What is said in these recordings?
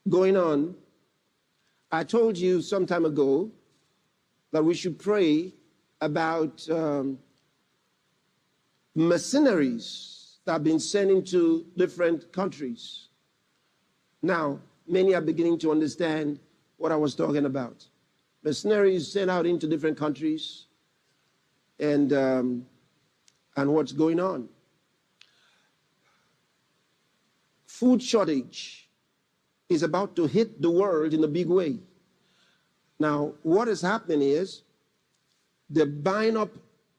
going on, I told you some time ago that we should pray about mercenaries that have been sent into different countries. Now, many are beginning to understand what I was talking about. Mercenaries sent out into different countries and what's going on. Food shortage is about to hit the world in a big way. Now, what is happening is they're buying up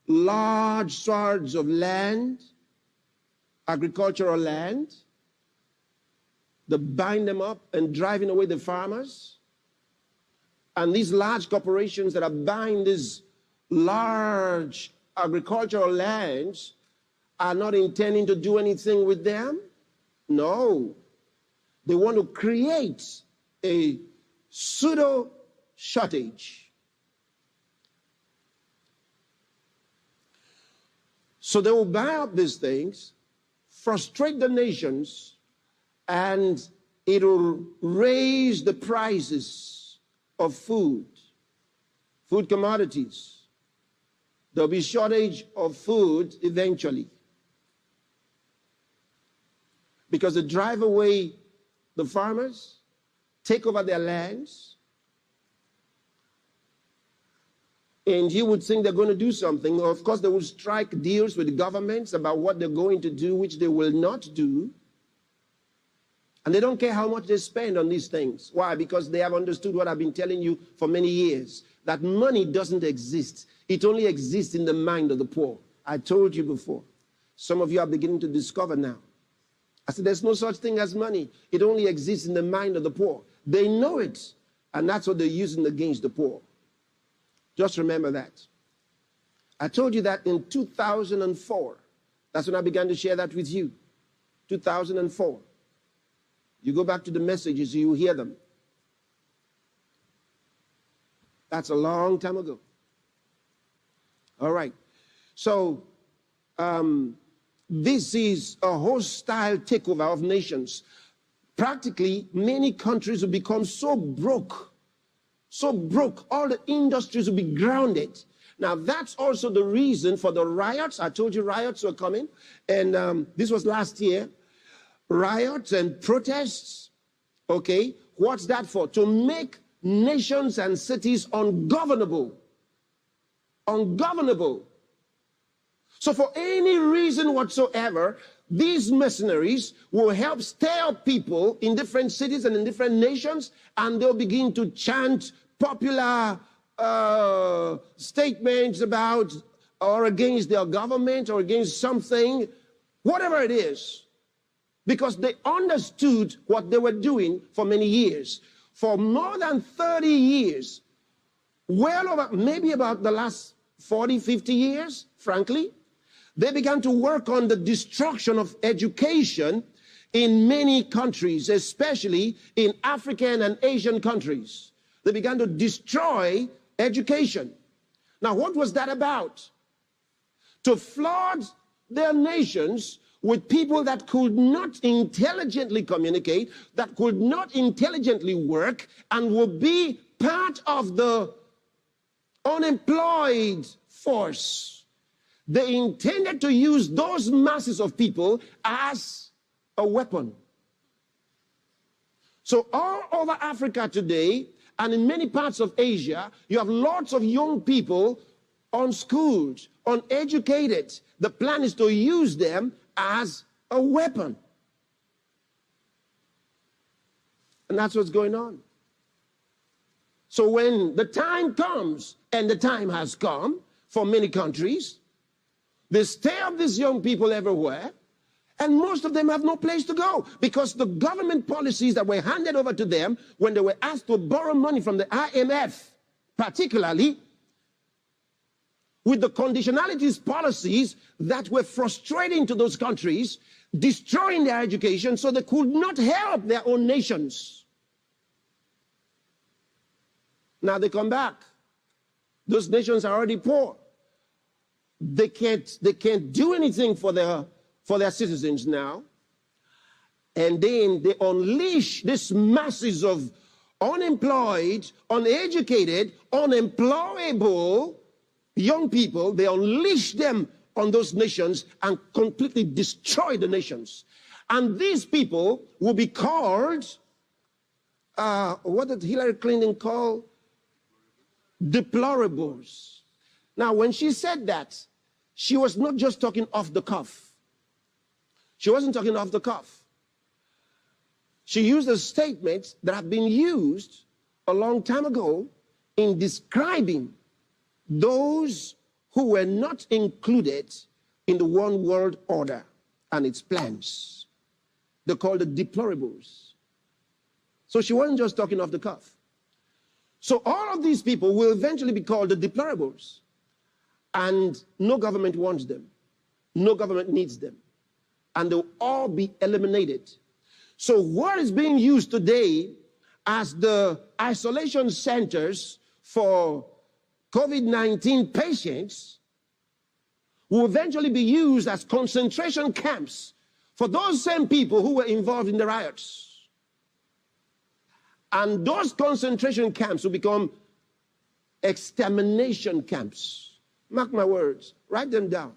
large swaths of land, agricultural land. They're buying them up and driving away the farmers. And these large corporations that are buying these large agricultural lands are not intending to do anything with them. No. They want to create a pseudo shortage. So they will buy up these things, frustrate the nations, and it will raise the prices of food commodities. There'll be shortage of food eventually, because they drive away the farmers, take over their lands, and you would think they're going to do something. Of course, they will strike deals with the governments about what they're going to do, which they will not do. And they don't care how much they spend on these things. Why? Because they have understood what I've been telling you for many years, that money doesn't exist. It only exists in the mind of the poor. I told you before. Some of you are beginning to discover now. I said, there's no such thing as money. It only exists in the mind of the poor. They know it, and that's what they're using against the poor. Just remember that. I told you that in 2004. That's when I began to share that with you. 2004. You go back to the messages, you hear them. That's a long time ago. All right. So, this is a hostile takeover of nations. Practically, many countries will become so broke, all the industries will be grounded. Now, that's also the reason for the riots. I told you riots were coming, and this was last year. Riots and protests, okay? What's that for? To make nations and cities ungovernable. Ungovernable. So for any reason whatsoever, these mercenaries will help stir up people in different cities and in different nations, and they'll begin to chant popular statements about or against their government or against something, whatever it is, because they understood what they were doing for many years. For more than 30 years, well over, maybe about the last 40, 50 years, frankly, they began to work on the destruction of education in many countries, especially in African and Asian countries. They began to destroy education. Now, what was that about? To flood their nations with people that could not intelligently communicate, that could not intelligently work, and would be part of the unemployed force. They intended to use those masses of people as a weapon. So all over Africa today, and in many parts of Asia, you have lots of young people unschooled, uneducated. The plan is to use them as a weapon. And that's what's going on. So when the time comes, and the time has come for many countries, they stir up these young people everywhere, and most of them have no place to go, because the government policies that were handed over to them when they were asked to borrow money from the IMF, particularly, with the conditionalities policies that were frustrating to those countries, destroying their education, so they could not help their own nations. Now they come back. Those nations are already poor. They can't do anything for their citizens now. And then they unleash these masses of unemployed, uneducated, unemployable young people. They unleash them on those nations and completely destroy the nations. And these people will be called, what did Hillary Clinton call? Deplorables. Now, when she said that, she was not just talking off the cuff. She wasn't talking off the cuff. She used a statement that had been used a long time ago in describing those who were not included in the one world order and its plans. They're called the deplorables. So she wasn't just talking off the cuff. So all of these people will eventually be called the deplorables. And no government wants them. No government needs them. And they'll all be eliminated. So what is being used today as the isolation centers for COVID-19 patients will eventually be used as concentration camps for those same people who were involved in the riots. And those concentration camps will become extermination camps. Mark my words. Write them down.